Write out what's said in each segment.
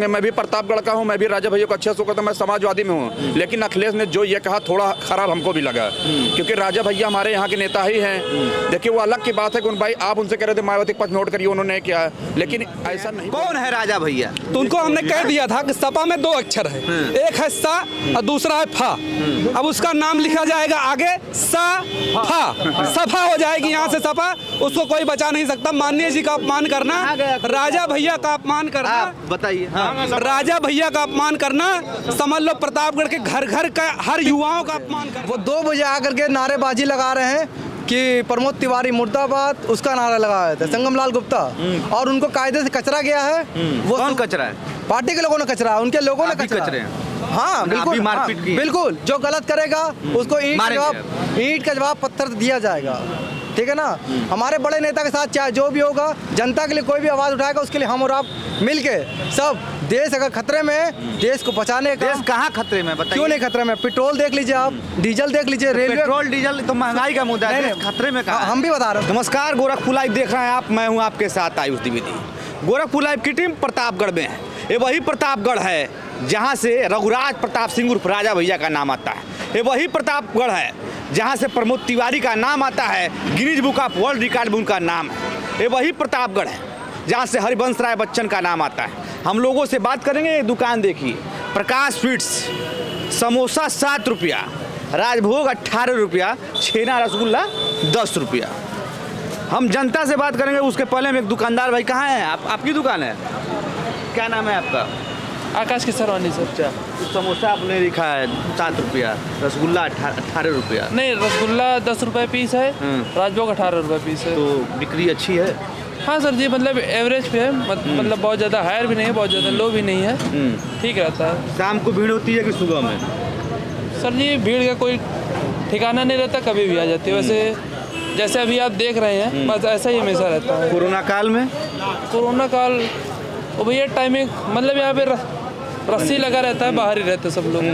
होंगे। मैं भी प्रतापगढ़ का हूँ, मैं भी राजा भैया को अच्छे से करता, मैं समाजवादी में हूँ। लेकिन अखिलेश ने जो ये कहा थोड़ा खराब हमको भी लगा, क्योंकि राजा भैया हमारे यहाँ के नेता ही हैं। देखिए वो अलग की बात है कि भाई आप उनसे कह रहे थे मायावती पक्ष में वोट करिए, उन्होंने किया है, लेकिन ऐसा नहीं। कौन है राजा भैया? तो उनको हमने कह दिया था कि सपा में 2 अक्षर है, एक है सा और दूसरा है फा। अब उसका नाम लिखा जाएगा आगे सा फा, सफा हो जाएगी यहाँ से सपा, उसको कोई बचा नहीं सकता। माननीय जी का अपमान करना, राजा भैया का अपमान करना, बताइए। राजा भैया का अपमान करना, समझ लो प्रतापगढ़ के घर घर का हर युवाओं का अपमान करना। वो 2 बजे आकर के नारेबाजी लगा रहे हैं कि प्रमोद तिवारी मुर्दाबाद, उसका नारा लगाया था संगम लाल गुप्ता, और उनको कायदे से कचरा गया है। वो कौन कचरा है? पार्टी के लोगों ने कचरा, उनके लोगों ने कचरा। हाँ बिल्कुल, मारपीट की, बिल्कुल। जो गलत करेगा उसको ईंट का जवाब पत्थर दिया जाएगा, ठीक है ना। हमारे बड़े नेता के साथ चाहे जो भी होगा, जनता के लिए कोई भी आवाज़ उठाएगा, उसके लिए हम और आप मिलके सब, देश अगर खतरे में, देश को बचाने का। देश कहाँ खतरे में बताइए? क्यों नहीं खतरे में? पेट्रोल देख लीजिए आप, डीजल देख लीजिए, रेलवे। पेट्रोल डीजल तो महंगाई का मुद्दा है, खतरे में कहाँ? हम भी बता रहे हैं। नमस्कार, गोरखपुर लाइव देख रहे हैं आप, मैं हूं आपके साथ आयुष द्विवेदी। गोरखपुर लाइव की टीम प्रतापगढ़ में है। ये वही प्रतापगढ़ है जहां से रघुराज प्रताप सिंह उर्फ राजा भैया का नाम आता है। ये वही प्रतापगढ़ है जहां से प्रमोद तिवारी का नाम आता है, Guinness book of world record में उनका नाम है। ये वही प्रतापगढ़ है जहां से हरिवंश राय बच्चन का नाम आता है। हम लोगों से बात करेंगे। ये दुकान देखिए, प्रकाश स्वीट्स, समोसा 7 रुपया, राजभोग 18 रुपया, छेना रसगुल्ला 10 रुपया। हम जनता से बात करेंगे, उसके पहले में एक दुकानदार भाई, कहाँ है आप? आपकी दुकान है, क्या नाम है आपका? आकाश किसरवानी सर। अच्छा, तो समोसा आपने लिखा है 7 रुपया, रसगुल्ला 18 रुपया। नहीं, रसगुल्ला 10 रुपये पीस है, राजभोग 18 रुपये पीस है। तो बिक्री अच्छी है? हाँ सर जी, मतलब एवरेज पे है, मतलब बहुत ज़्यादा हायर भी नहीं है, बहुत ज़्यादा लो भी नहीं है, ठीक रहता है। शाम को भीड़ होती है कि सुबह में? सर जी भीड़ का कोई ठिकाना नहीं रहता, कभी भी आ जाती है। वैसे जैसे अभी आप देख रहे हैं, बस ऐसा ही हमेशा रहता है। कोरोना काल में? कोरोना काल वो भैया टाइमिंग, मतलब यहाँ पे रस्सी लगा रहता है, बाहर ही रहते सब लोग।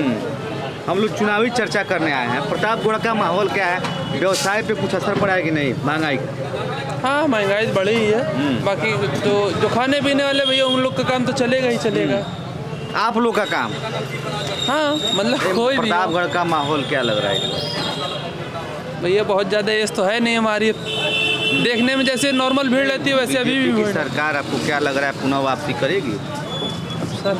हम लोग चुनावी चर्चा करने आए हैं। प्रतापगढ़ का माहौल क्या है? व्यवसाय पे कुछ असर पड़ा है कि नहीं महंगाई का? हाँ, महंगाई बढ़ी ही है। बाकी जो खाने पीने वाले भैया, उन लोग का काम तो चलेगा ही चलेगा। आप लोग का काम? हाँ, मतलब कोई भी। प्रतापगढ़ का माहौल क्या लग रहा है भैया? बहुत ज़्यादा एज तो है नहीं हमारी, देखने में जैसे नॉर्मल भीड़ रहती है वैसे अभी भी। सरकार आपको क्या लग रहा है, पुनः वापसी करेगी? सर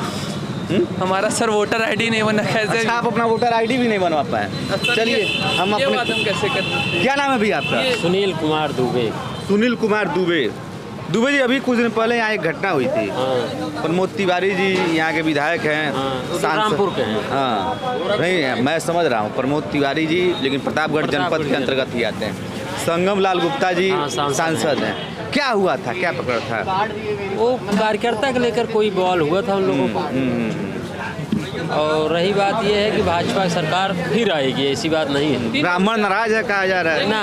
हमारा सर वोटर आईडी नहीं बना, कैसे? अच्छा, आप अपना वोटर आईडी भी नहीं बनवा पाए? चलिए हम ये अपने, बात हम कैसे कर सकते हैं? क्या नाम है भैया आपका? सुनील कुमार दुबे। सुनील कुमार दुबे। दुबे जी, अभी कुछ दिन पहले यहाँ एक घटना हुई थी। प्रमोद तिवारी जी यहाँ के विधायक हैं, रामपुर के हैं। हाँ, नहीं मैं समझ रहा हूँ प्रमोद तिवारी जी, लेकिन प्रतापगढ़ जनपद के अंतर्गत ही आते हैं। संगम लाल गुप्ता जी सांसद हैं। क्या हुआ था, क्या पकड़ था? वो कार्यकर्ता को लेकर कोई बवाल हुआ था उन लोगों को। और रही बात ये है कि भाजपा सरकार फिर आएगी, ऐसी बात नहीं है। ब्राह्मण नाराज है कहा जा रहा है? ना,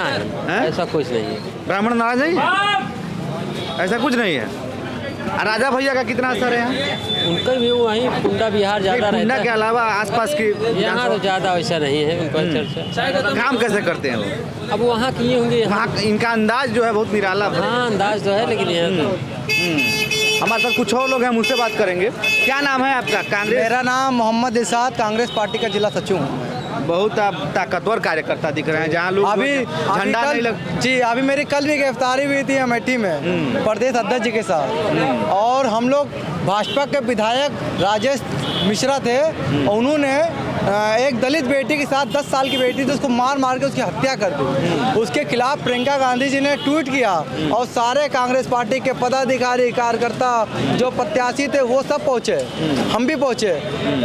ऐसा कुछ नहीं है। ब्राह्मण नाराज है? ऐसा कुछ नहीं है। राजा भैया का कितना असर है यहाँ? उनका भी वहीं पुंडा बिहार ज़्यादा रहता है। के अलावा आसपास के यहाँ तो ज़्यादा वैसा नहीं है उनका चर्चा। काम कैसे करते हैं वो? अब वहाँ किए होंगे, वहाँ इनका अंदाज जो है बहुत निराला है। हाँ अंदाज तो है, लेकिन यहाँ तो हमारे साथ कुछ और लोग हैं, मुझसे बात करेंगे। क्या नाम है आपका? कांग्रेस? मेरा नाम मोहम्मद इसाद, कांग्रेस पार्टी का जिला सचिव हूँ। बहुत आप ताकतवर कार्यकर्ता दिख रहे हैं, जहाँ लोग अभी झंडा नहीं लग। जी, अभी मेरी कल भी गिरफ्तारी हुई थी अमेठी में प्रदेश अध्यक्ष जी के साथ, और हम लोग भाजपा के विधायक राजेश मिश्रा थे, उन्होंने एक दलित बेटी के साथ 10 साल की बेटी थी, उसको मार मार के उसकी हत्या कर दी। उसके खिलाफ प्रियंका गांधी जी ने ट्वीट किया, और सारे कांग्रेस पार्टी के पदाधिकारी कार्यकर्ता जो प्रत्याशी थे वो सब पहुँचे, हम भी पहुँचे।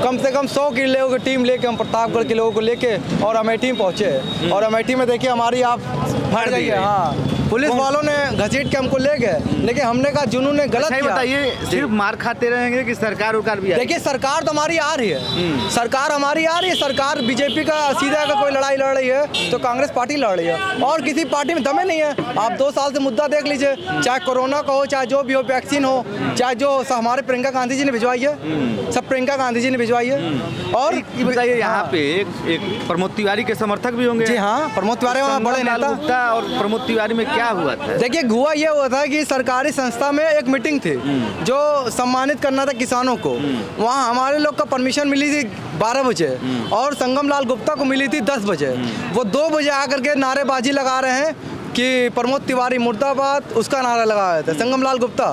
कम से कम 100 की लोगों की टीम लेके हम प्रतापगढ़ के लोगों को लेके और अमेठी में पहुँचे। और अमेठी में देखिए हमारी आप फट गई है। हाँ, पुलिस वालों ने घसीट के हमको ले गए, लेकिन हमने कहा जुनून ने गलत किया। बताइए, सिर्फ मार खाते रहेंगे कि सरकार उकार भी? देखिए सरकार तो हमारी आ रही है, सरकार हमारी आ रही है। सरकार बीजेपी का सीधा अगर कोई लड़ाई लड़ रही है तो कांग्रेस पार्टी लड़ रही है, और किसी पार्टी में दमे नहीं है। आप 2 साल से मुद्दा देख लीजिए, चाहे कोरोना का हो, चाहे जो भी हो, वैक्सीन हो, चाहे जो हमारे प्रियंका गांधी जी ने भिजवाई है, सब प्रियंका गांधी जी ने भिजवाई है। और ये बताइए, यहाँ पे एक प्रमोद तिवारी के समर्थक भी होंगे? जी हाँ, प्रमोद तिवारी बड़े नेता। और प्रमोद तिवारी में क्या क्या हुआ था? देखिए हुआ ये हुआ था कि सरकारी संस्था में एक मीटिंग थी जो सम्मानित करना था किसानों को। वहाँ हमारे लोग का परमिशन मिली थी 12 बजे और संगम लाल गुप्ता को मिली थी 10 बजे। वो 2 बजे आकर के नारेबाजी लगा रहे हैं कि प्रमोद तिवारी मुर्दाबाद, उसका नारा लगाया था संगम लाल गुप्ता,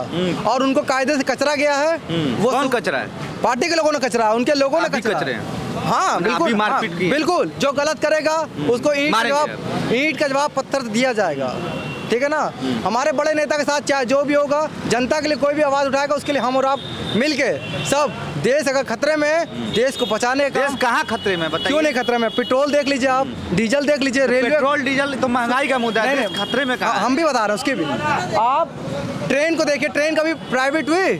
और उनको कायदे से कचरा गया है। वो कौन कचरा है? पार्टी के लोगों ने कचरा, उनके लोगों ने आप भी कचरा कचरे हैं? हाँ बिल्कुल, मारपीट की? बिल्कुल। जो गलत करेगा उसको ईंट का जवाब पत्थर दिया जाएगा, ठीक है ना। हमारे बड़े नेता के साथ चाहे जो भी होगा, जनता के लिए कोई भी आवाज़ उठाएगा उसके लिए हम और आप मिलके सब, देश अगर खतरे में है, देश को बचाने का। देश कहाँ खतरे में बताइए? क्यों नहीं खतरे में? पेट्रोल देख लीजिए आप, डीजल देख लीजिए, रेलवे। पेट्रोल डीजल तो महंगाई का मुद्दा है, नहीं, खतरे में कहाँ? हम भी बता रहे हैं उसके भी। आप ट्रेन को देखिए, ट्रेन कभी प्राइवेट हुई?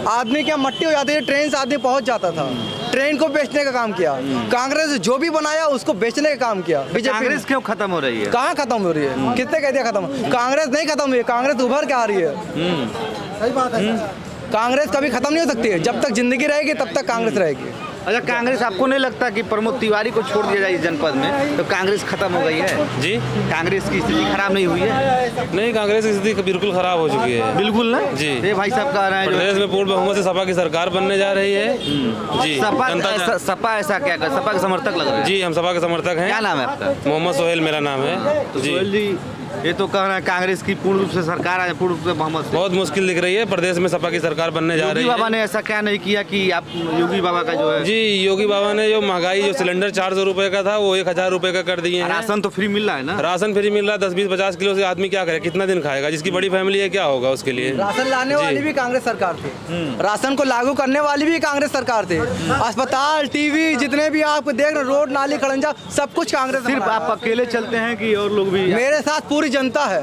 आदमी क्या मट्टी हो जाती है, ट्रेन से आदमी पहुंच जाता था। ट्रेन को बेचने का काम किया कांग्रेस, जो भी बनाया उसको बेचने का काम किया बीजेपी। कांग्रेस क्यों खत्म हो रही है? कहाँ खत्म हो रही है? कितने कह दिया खत्म? कांग्रेस नहीं खत्म हुई है, कांग्रेस उभर के आ रही है। सही बात है। कांग्रेस कभी खत्म नहीं हो सकती है, जब तक जिंदगी रहेगी तब तक कांग्रेस रहेगी। अच्छा, कांग्रेस आपको नहीं लगता कि प्रमोद तिवारी को छोड़ दिया जाए इस जनपद में तो कांग्रेस खत्म हो गई है? जी, कांग्रेस की स्थिति खराब नहीं हुई है? नहीं, कांग्रेस की स्थिति बिल्कुल खराब हो चुकी है। बिल्कुल ना जी। ये भाई साहब कह रहे हैं प्रदेश में पूर्ण बहुमत से सपा की सरकार बनने जा रही है। जी, सपा ऐसा क्या कर? सपा के समर्थक लग रहे हैं? जी, हम सपा के समर्थक हैं। क्या नाम है आपका? मोहम्मद सोहेल मेरा नाम है। तो जी, सोहेल जी, ये तो कह रहे हैं कांग्रेस की पूर्ण रूप से सरकार है, पूर्ण रूप से बहुमत से। बहुत मुश्किल दिख रही है, प्रदेश में सपा की सरकार बनने जा रही योगी बाबा है। ने ऐसा क्या नहीं किया कि आप योगी बाबा का जो है जी, योगी बाबा ने जो महंगाई, जो सिलेंडर 400 रुपए का था वो 1000 रुपए का कर दिए हैं। राशन तो फ्री मिल रहा है ना? राशन फ्री मिल रहा है, 10, 20, 50 किलो से आदमी क्या करे, कितना दिन खाएगा? जिसकी बड़ी फैमिली है क्या होगा उसके लिए? राशन लाने वाली भी कांग्रेस सरकार थी, राशन को लागू करने वाली भी कांग्रेस सरकार थी। अस्पताल, टीवी, जितने भी आप देख रहे, रोड, नाली, खड़ंजा, सब कुछ कांग्रेस। सिर्फ आप अकेले चलते हैं कि और लोग भी? मेरे साथ पूरी जनता है।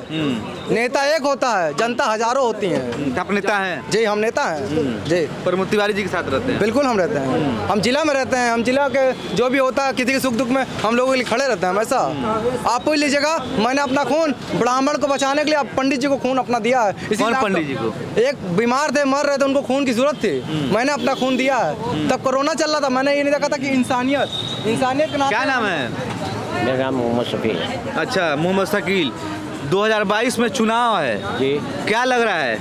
नेता एक होता है, जनता हजारों होती है। आप नेता हैं? जी, हम नेता हैं। जी, प्रमोद तिवारी जी के साथ रहते हैं? बिल्कुल हम रहते हैं। हम जिला में रहते हैं, हम जिला के जो भी होता है किसी के सुख दुख में हम लोगों के लिए खड़े रहते हैं हमेशा। आप ही लीजिएगा, मैंने अपना खून ब्राह्मण को बचाने के लिए पंडित जी को खून अपना दिया है। कौन पंडित जी को? एक बीमार थे, मर रहे थे, उनको खून की जरूरत थी, मैंने अपना खून दिया है। तब कोरोना चल रहा था, मैंने ये नहीं देखा था कि इंसानियत के नाम। क्या नाम है? मेरा नाम मोहम्मद शफी। अच्छा, मोहम्मद शकील। 2022 में चुनाव है जी, क्या लग रहा है?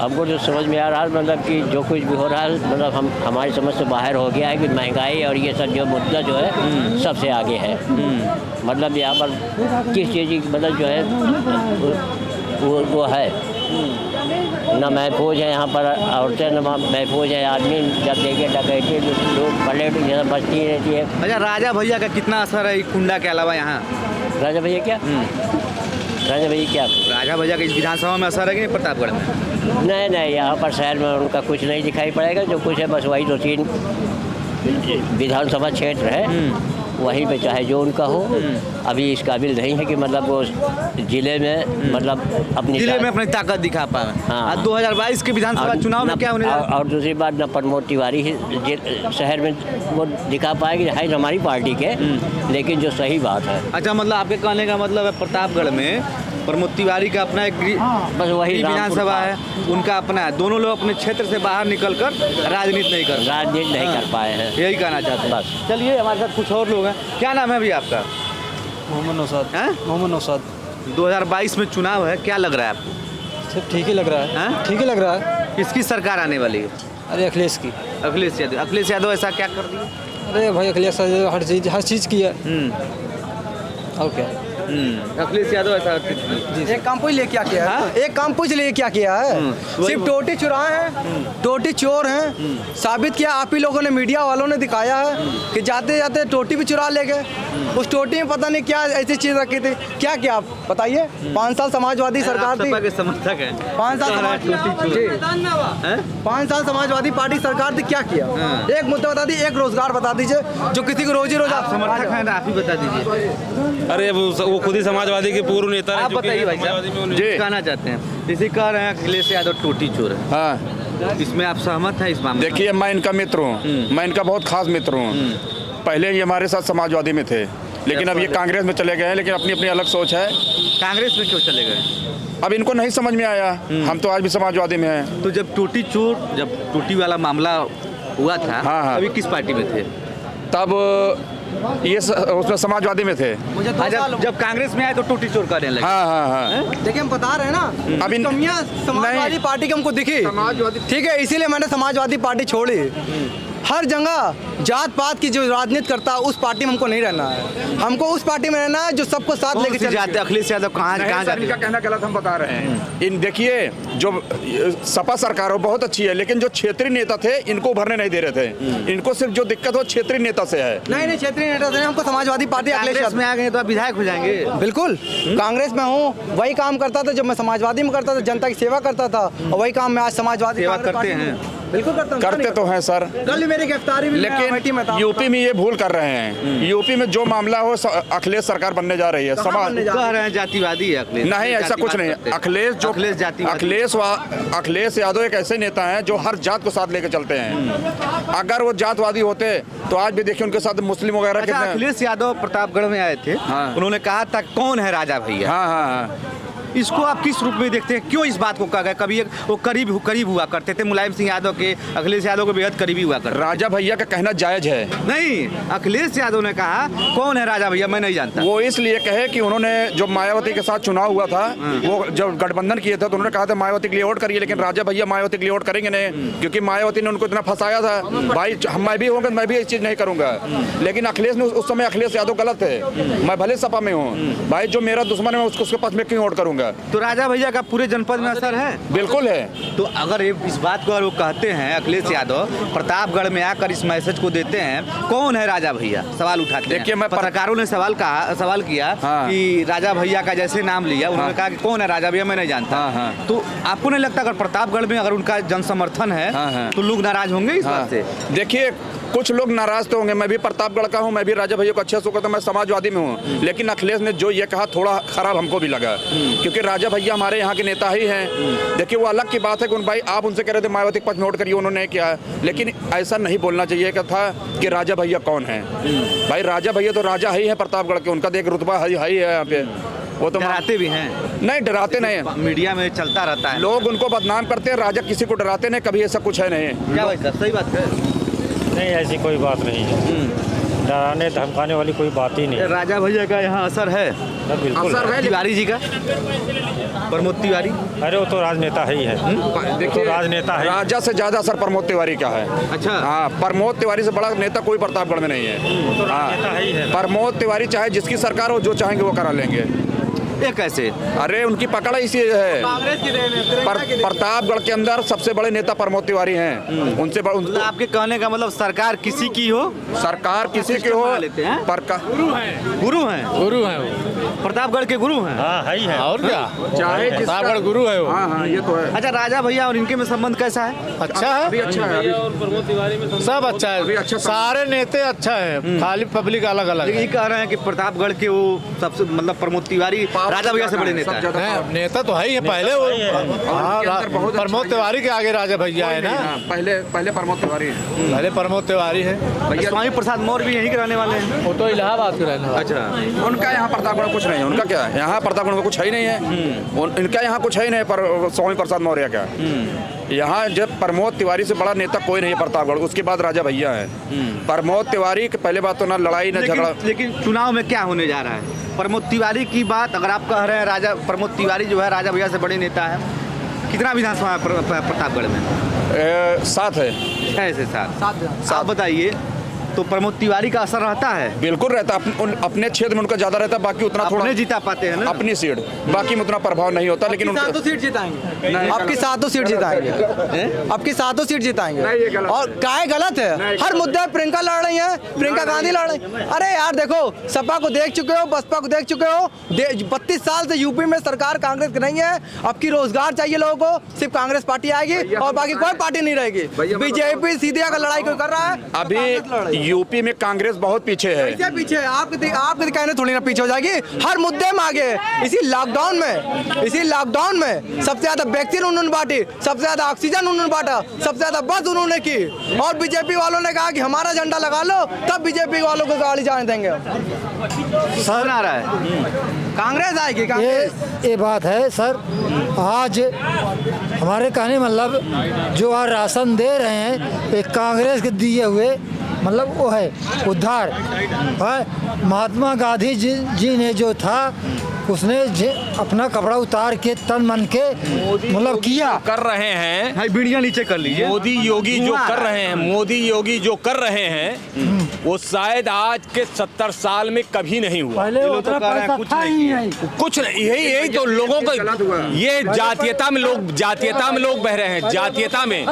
हमको जो समझ में आ रहा है मतलब कि जो कुछ भी हो रहा है मतलब हमारी समझ से बाहर हो गया है कि महंगाई और ये सब जो मुद्दा जो है सबसे आगे है। मतलब यहाँ पर किस चीज़ की मतलब जो है वो है न महफूज है यहाँ पर औरतें, न महफूज है आदमी। जब देखे डकैती लोग पलेट जैसा बचती रहती है। अच्छा, राजा भैया का कितना असर है कुंडा के अलावा यहाँ? राजा भैया क्या? राजा भैया क्या? राजा भैया का इस विधानसभा में असर है कि नहीं प्रतापगढ़ में? नहीं, यहाँ पर शहर में उनका कुछ नहीं दिखाई पड़ेगा। जो कुछ है बस वही 2-3 विधानसभा क्षेत्र है, वहीं पे चाहे जो उनका हो। अभी इस काबिल नहीं है कि मतलब वो जिले में मतलब अपनी ताकत दिखा पाए। हाँ। 2022 के विधानसभा चुनाव में क्या होने जा रहा है? और दूसरी बात, न प्रमोद तिवारी ही शहर में वो दिखा पाएगी है हमारी पार्टी के, लेकिन जो सही बात है। अच्छा, मतलब आपके कहने का मतलब है प्रतापगढ़ में प्रमोद तिवारी का अपना एक बस वही विधानसभा है, उनका अपना है। दोनों लोग अपने क्षेत्र से बाहर निकलकर राजनीति नहीं कर पाए हैं, यही कहना चाहते हैं। बस। चलिए, हमारे साथ कुछ और लोग हैं। क्या नाम है अभी आपका? मोहम्मद नौशाद। हैं? मोहम्मद नौशाद। 2022 में चुनाव है, क्या लग रहा है आपको? सब ठीक ही लग रहा है। हैं? ठीक ही लग रहा है। किसकी सरकार आने वाली है? अरे अखिलेश की। अखिलेश यादव। अखिलेश यादव ऐसा क्या कर दिया? अरे भाई अखिलेश हर चीज़ की है। और क्या? अखिलेश यादव ऐसा एक काम पूछ लिए क्या किया है? एक काम पूछ लिए क्या किया है? सिर्फ टोटी चुराए हैं, टोटी चोर हैं, साबित किया आप ही लोगों ने, मीडिया वालों ने दिखाया है कि जाते जाते टोटी भी चुरा ले गए। उस टोटी में पता नहीं क्या ऐसी चीज़ रखी थी। क्या किया आप बताइए? 5 साल समाजवादी सरकार थी। के समर्थक हैं। 5 साल जी, 5 साल समाजवादी पार्टी सरकार थी, क्या किया? एक मुद्दा बता दीजिए, एक रोजगार बता दीजिए जो किसी को रोजी रोजगार। समर्थक हैं, आप ही बता दीजिए। अरे वो खुद ही समाजवादी के पूर्व नेता रह आप चुके बताइए हैं, भाई समाजवादी में साहब, उन्होंने- कहना चाहते हैं इसे कह रहे हैं अखिलेश यादव टोटी चोर है। हाँ, इसमें आप सहमत हैं इस मामले? देखिए, मैं इनका मित्र हूँ, मैं इनका बहुत खास मित्र हूँ। पहले ये हमारे साथ समाजवादी में थे, लेकिन अब ये कांग्रेस में चले गए हैं, लेकिन अपनी अपनी अलग सोच है। कांग्रेस में क्यों चले गए? अब इनको नहीं समझ में आया, हम तो आज भी समाजवादी में हैं। तो जब टोटी चोर, जब टोटी वाला मामला हुआ था, हाँ। अभी किस पार्टी में थे? तब ये उसमें समाजवादी में थे। मुझे जब कांग्रेस में आए तो टूटी चोर करने लगे। हाँ हाँ हाँ। देखिए हम बता रहे हैं ना, अभी कमियां समाजवादी पार्टी की हमको दिखी, ठीक है, इसीलिए मैंने समाजवादी पार्टी छोड़ी। हर जगह जात पात की जो राजनीति करता है उस पार्टी में हमको नहीं रहना है, हमको उस पार्टी में रहना है जो सबको साथ लेके चले। जाते अखिलेश यादव कहाँ जाते? इनका कहना गलत हम बता रहे हैं। इन देखिए जो सपा सरकार हो बहुत अच्छी है, लेकिन जो क्षेत्रीय नेता थे इनको उभरने नहीं दे रहे थे। इनको सिर्फ जो दिक्कत हो क्षेत्रीय नेता से है। नहीं क्षेत्रीय नेता से हमको समाजवादी पार्टी अखिलेश कांग्रेस में आ गए तो आप विधायक हो जाएंगे। बिल्कुल कांग्रेस में हूँ, वही काम करता था जब मैं समाजवादी में करता था, जनता की सेवा करता था, और वही काम मैं आज समाजवादी सेवा कांग्रेस करते पार्टी में हैं। बिल्कुल करता हूं। करते तो हैं सर, कल मेरी गिरफ्तारी भी कमेटी में था। लेकिन यूपी में ये भूल कर रहे हैं। यूपी में जो मामला हो अखिलेश सरकार बनने जा रही है। समाज कह रहे हैं जातिवादी है अखिलेश। नहीं, ऐसा कुछ नहीं। अखिलेश जो अखिलेश यादव एक ऐसे नेता हैं जो हर जात को साथ लेके चलते हैं। अगर वो जातवादी होते तो आज भी देखिए उनके साथ मुस्लिम वगैरह अच्छा, कितने। अखिलेश यादव प्रतापगढ़ में आए थे। हाँ। उन्होंने कहा था कौन है राजा भैया। हाँ हाँ हाँ। इसको आप किस रूप में देखते हैं? क्यों इस बात को कहा गया? कभी वो करीब हुआ करते थे मुलायम सिंह यादव के, अखिलेश यादव के बेहद करीबी हुआ करते। राजा भैया का कहना जायज है। नहीं, अखिलेश यादव ने कहा कौन है राजा भैया, मैं नहीं जानता। वो इसलिए कहे कि उन्होंने जो मायावती के साथ चुनाव हुआ था, वो जब गठबंधन किए थे तो उन्होंने कहा था मायावती के लिए वोट करिए, लेकिन राजा भैया मायावती के लिए वोट करेंगे नहीं, क्योंकि मायावती ने उनको इतना फंसाया था। भाई मैं भी होगा, मैं भी ये चीज़ नहीं करूंगा। लेकिन अखिलेश ने उस समय अखिलेश यादव गलत है। मैं भले सपा में हूँ, भाई जो मेरा दुश्मन है उसके पक्ष में क्यों वोट करूंगा। तो राजा भैया का पूरे जनपद में असर है? बिल्कुल है। तो अगर इस बात को अगर वो कहते हैं अखिलेश यादव प्रतापगढ़ में आकर इस मैसेज को देते हैं कौन है राजा भैया, सवाल उठाते हैं। देखिए, मैं पत्रकारों ने सवाल किया कि राजा भैया का जैसे नाम लिया, उन्होंने कहा कि कौन है राजा भैया, मैं नहीं जानता। तो आपको नहीं लगता अगर प्रतापगढ़ में अगर उनका जन समर्थन है तो लोग नाराज होंगे इस बात से? देखिए कुछ लोग नाराज तो होंगे। मैं भी प्रतापगढ़ का हूँ, मैं भी राजा भैया को अच्छे से कहता हूँ, मैं समाजवादी में हूँ। लेकिन अखिलेश ने जो ये कहा थोड़ा खराब हमको भी लगा, क्योंकि राजा भैया हमारे यहाँ के नेता ही हैं। देखिए वो अलग की बात है कि भाई आप उनसे कह रहे थे मायावती पक्ष में वोट करिए, उन्होंने किया, लेकिन ऐसा नहीं बोलना चाहिए था कि राजा भैया कौन है। भाई राजा भैया तो राजा ही है प्रतापगढ़ के, उनका देख रुतबा है यहाँ पे। वो तो डराते भी हैं? नहीं, डराते नहीं, मीडिया में चलता रहता है, लोग उनको बदनाम करते हैं। राजा किसी को डराते नहीं, कभी ऐसा कुछ है नहीं। क्या भाई साहब, सही बात है? नहीं, ऐसी कोई बात नहीं है, डराने धमकाने वाली कोई बात ही नहीं। राजा भैया का यहाँ असर है? बिल्कुल है। तिवारी जी का, प्रमोद तिवारी, अरे वो तो राजनेता ही है। देखिए तो राजनेता है। राजा से ज्यादा असर प्रमोद तिवारी का है। अच्छा। हाँ, प्रमोद तिवारी से बड़ा नेता कोई प्रतापगढ़ में नहीं है। तो राजनेता ही है। प्रमोद तिवारी चाहे जिसकी सरकार हो, जो चाहेंगे वो करा लेंगे। ये कैसे? अरे उनकी पकड़ इसी है। कांग्रेस की देन है। प्रतापगढ़ के अंदर सबसे बड़े नेता प्रमोद तिवारी हैं। उनसे मतलब आपके कहने का मतलब सरकार किसी की हो, सरकार किसी की हो, लेते हैं गुरु हैं प्रतापगढ़ के गुरु हैं। हाँ, है ही है। और क्या, चाहे प्रतापगढ़ गुरु है वो। हाँ हाँ, ये तो है। अच्छा, राजा भैया और इनके में संबंध कैसा है? अच्छा है, अभी अच्छा है, सब अच्छा अभी है, अच्छा सारे नेता अच्छा है, खाली पब्लिक अलग अलग लेकिन है। ये कह रहे हैं कि प्रतापगढ़ के वो सबसे मतलब प्रमोद तिवारी राजा भैया से बड़े नेता है। हैं, नेता तो है ही है। पहले वो हाँ, प्रमोद तिवारी के आगे राजा भैया है ना। पहले प्रमोद तिवारी है। पहले प्रमोद तिवारी है। स्वामी प्रसाद मौर्य भी यहीं के रहने वाले हैं। वो तो इलाहाबाद के रहने वाले। अच्छा, उनका यहाँ प्रतापगढ़ में कुछ नहीं है। उनका क्या है, यहाँ प्रतापगढ़ में कुछ है ही नहीं है। इनका यहाँ कुछ है ही नहीं। पर स्वामी प्रसाद मौर्य का यहाँ जब प्रमोद तिवारी से बड़ा नेता कोई नहीं है प्रतापगढ़, उसके बाद राजा भैया है। प्रमोद तिवारी के पहले बात तो ना लड़ाई ना झगड़ा। लेकिन चुनाव में क्या होने जा रहा है? प्रमोद तिवारी की बात अगर आप कह रहे हैं, राजा प्रमोद तिवारी जो है राजा भैया से बड़े नेता है, कितना विधानसभा प्रतापगढ़ में? 7 है। 6 से 7। आप बताइए, तो प्रमोद तिवारी का असर रहता है? बिल्कुल रहता है। अपने क्षेत्र में उनका ज्यादा रहता है, बाकी उतना थोड़ा जीता पाते हैं ना अपनी सीट, बाकी में उतना प्रभाव नहीं होता। लेकिन उनका तो सीट जिताएंगे, आपकी 7 सीट जिताएंगे, आपकी 7 सीट जिताएंगे। और क्या गलत है? हर मुद्दे प्रियंका लड़ रही है, प्रियंका गांधी लड़ रही है। अरे यार देखो, सपा को देख चुके हो, बसपा को देख चुके हो। 32 साल से यूपी में सरकार कांग्रेस की नहीं है। अब की रोजगार चाहिए लोगों को, सिर्फ कांग्रेस पार्टी आएगी और बाकी कोई पार्टी नहीं रहेगी। बीजेपी सीधे का लड़ाई कोई कर रहा है। अभी यूपी में कांग्रेस बहुत पीछे है। कैसे पीछे है? आपके कहने थोड़ी ना पीछे हो जाएगी, हर मुद्दे में आगे। इसी लॉकडाउन में सबसे ज्यादा वैक्सीन उन्होंने बांटी, सबसे ज्यादा ऑक्सीजन उन्होंने बांटा, सबसे ज्यादा बस उन्होंने की। और बीजेपी वालों ने कहा कि हमारा झंडा लगा लो, तब बीजेपी वालों को गाड़ी जाने देंगे। सर आ रहा है, कांग्रेस आएगी। ये बात है सर। आज हमारे कहने मतलब जो आज राशन दे रहे हैं, एक कांग्रेस के दिए हुए मतलब वो है उद्धार है। महात्मा गांधी जी ने जो था उसने अपना कपड़ा उतार के तन मन के मतलब किया कर रहे हैं। भाई बीड़ियाँ नीचे कर लीजिए। मोदी योगी जो कर रहे हैं, मोदी योगी जो कर रहे हैं वो शायद आज के 70 साल में कभी नहीं हुआ। पहले उतना पैसा था ही नहीं। कुछ नहीं, यही तो लोगों को ये जातीयता में लोग बह रहे हैं, जातीयता में।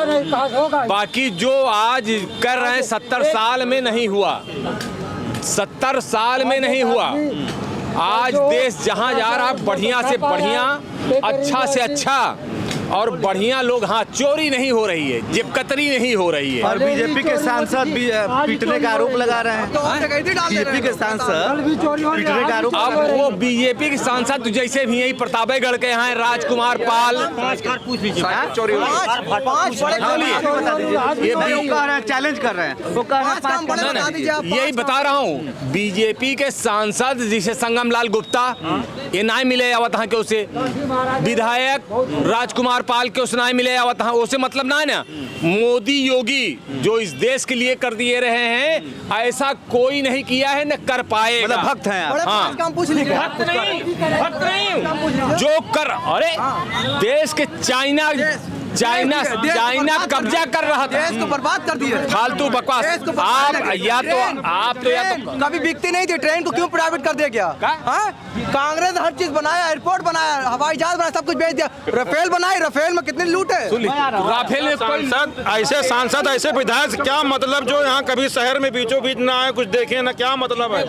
बाकी जो आज कर रहे हैं 70 साल में नहीं हुआ, 70 साल में नहीं हुआ। आज देश जहां जा रहा बढ़िया से बढ़िया, अच्छा से अच्छा और बढ़िया लोग। हाँ, चोरी नहीं हो रही है, जेबकतरी नहीं हो रही है। और बीजेपी के सांसद भी पीटने का आरोप लगा रहे हैं। बीजेपी के सांसद पीटने का आरोप। अब वो बीजेपी के सांसद जैसे भी यही प्रतापगढ़ के यहाँ राजकुमार पाल, ये चैलेंज कर रहे हैं, वो यही बता रहा हूँ। बीजेपी के सांसद जिसे संगम लाल गुप्ता ये ना मिले आवत के उसे, विधायक राजकुमार पाल के उस ना मिले आवत उसे, मतलब ना है ना। मोदी योगी जो इस देश के लिए कर दिए रहे हैं ऐसा कोई नहीं किया है, न कर पाएगा। मतलब भक्त हैं आप। हाँ, भक्त नहीं जो कर, अरे देश के चाइना कब्जा कर रहा था, देश को बर्बाद कर दिया। फालतू बकवास। आप तो कभी बिकती नहीं थी, ट्रेन को क्यों प्राइवेट कर दिया गया? कांग्रेस हर चीज बनाया, एयरपोर्ट बनाया, हवाई जहाज बनाया, सब कुछ बेच दिया। राफेल बनाई, राफेल में कितने लूट है। राफेल में ऐसे सांसद ऐसे विधायक क्या मतलब जो यहाँ कभी शहर में बीचों बीच ना आए, कुछ देखे ना, क्या मतलब है?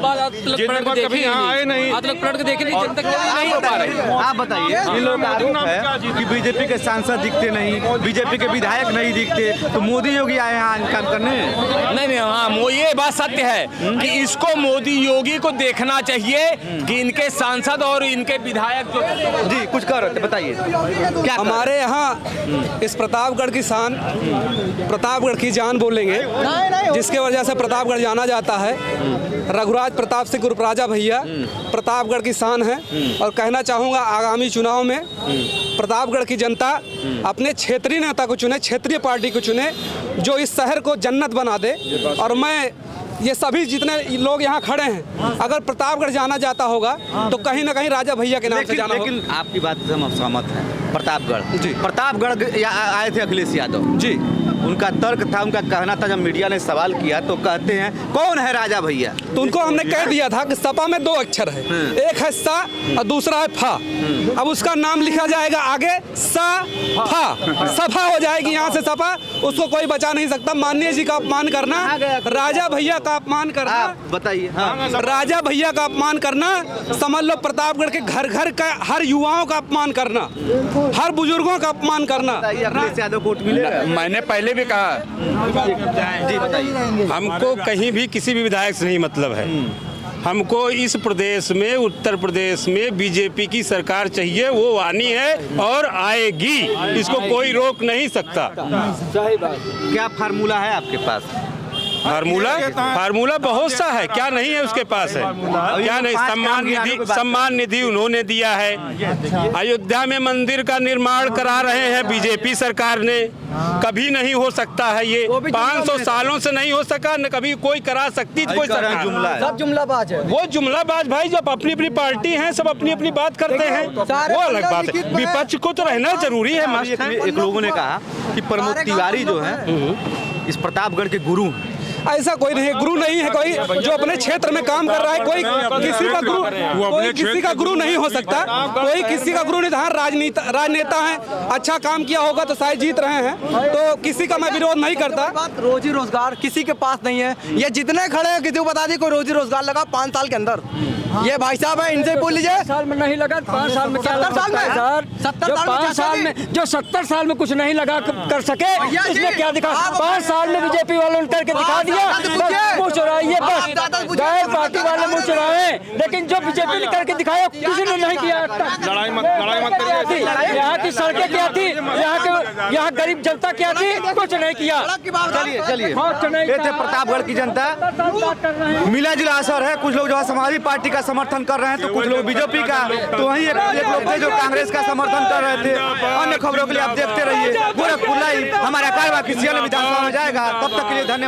जिनके कभी यहाँ आए नहीं, नहीं हो पा रहे। आप बताइए, इन लोगों का आरोप है कि बीजेपी के सांसद दिखते नहीं, बीजेपी के विधायक नहीं दिखते, तो मोदी योगी आए हैं काम करने। नहीं, हाँ, ये बात सत्य है कि इसको मोदी योगी को देखना चाहिए कि इनके सांसद और इनके विधायक जो जी कुछ कर रहे थे, बताइए क्या हमारे यहाँ इस प्रतापगढ़ की शान, प्रतापगढ़ की जान बोलेंगे, जिसके वजह से प्रतापगढ़ जाना जाता है। रघुराज प्रताप सिंह उर्फ राजा भैया प्रतापगढ़ की शान है। और कहना चाहूँगा आगामी चुनाव में प्रतापगढ़ की जनता अपने क्षेत्रीय नेता को चुने, क्षेत्रीय पार्टी को चुने जो इस शहर को जन्नत बना दे। और मैं ये सभी जितने लोग यहाँ खड़े हैं, अगर प्रतापगढ़ जाना जाता होगा तो कहीं ना कहीं राजा भैया के नाम से जाना होगा। लेकिन आपकी बात से हम सहमत हैं। प्रतापगढ़ जी, प्रतापगढ़ आए थे अखिलेश यादव जी, उनका तर्क था, उनका कहना था, जब मीडिया ने सवाल किया तो कहते हैं कौन है राजा भैया, तो उनको हमने कह दिया था कि सपा में 2 अक्षर है, एक है सा और दूसरा है फा। अब उसका नाम लिखा जाएगा आगे सा फा, सफा हो जाएगी यहाँ से सपा, उसको कोई बचा नहीं सकता। माननीय जी का अपमान करना, राजा भैया का अपमान करना, बताइए राजा भैया का अपमान करना, समझ लो प्रतापगढ़ के घर घर का हर युवाओं का अपमान करना, हर बुजुर्गों का अपमान करना। अखिलेश यादव को वोट मिलेगा? मैंने पहले भी कहा जी बताइए। हमको कहीं भी किसी भी विधायक से नहीं मतलब है। हमको इस प्रदेश में, उत्तर प्रदेश में बीजेपी की सरकार चाहिए, वो आनी है और आएगी, इसको कोई रोक नहीं सकता। क्या फार्मूला है आपके पास? फार्मूला बहुत सा है, क्या नहीं है उसके पास है? क्या नहीं? सम्मान निधि उन्होंने दिया है। अयोध्या में मंदिर का निर्माण करा रहे हैं बीजेपी सरकार ने, कभी नहीं हो सकता है ये, 500 सालों से नहीं हो सका, न कभी कोई करा सकती कोई सरकार। सब जुमलाबाज है। वो जुमलाबाज भाई, जब अपनी अपनी पार्टी है, सब अपनी अपनी बात करते हैं, वो अलग बात है। विपक्ष को तो रहना जरूरी है। एक लोगों ने कहा कि प्रमोद तिवारी जो है इस प्रतापगढ़ के गुरु हैं। ऐसा कोई नहीं है, गुरु नहीं है कोई जो अपने क्षेत्र में काम कर रहा है। कोई किसी का गुरु नहीं हो सकता, कोई किसी का गुरु नहीं था। राजनेता है, अच्छा काम किया होगा तो शायद जीत रहे हैं, तो किसी का मैं विरोध नहीं करता। रोजी रोजगार किसी के पास नहीं है। ये जितने खड़े हैं, किसी को बता दी कोई रोजी रोजगार लगा 5 साल के अंदर। ये भाई साहब है, इनसे बोल लीजिए। 5 साल में नहीं लगा, 5 साल में 70 साल में सर, 5 साल में जो 70 साल में कुछ नहीं लगा कर सके, इसमें क्या दिखा? 5 साल में बीजेपी वालों ने करके दिखा दिया। मुँह चुराइए बस, गैर पार्टी वाले मुँह चुराए, लेकिन जो बीजेपी ने करके दिखाया किसी ने नहीं किया। यहाँ की सड़कें क्या थी, यहाँ गरीब जनता क्या थी, कुछ नहीं किया। चलिए ये थे प्रतापगढ़ की जनता। मिला जुला असर है, कुछ लोग जो है समाजवादी पार्टी का समर्थन कर रहे हैं, तो कुछ लोग बीजेपी का, तो वहीं एक लोग थे जो कांग्रेस का समर्थन कर रहे थे। अन्य खबरों के लिए आप देखते रहिए गोरखपुर लाइव। हमारा कार्यवाही किसी अन्य विधानसभा में जाएगा, तब तक के लिए धन्यवाद।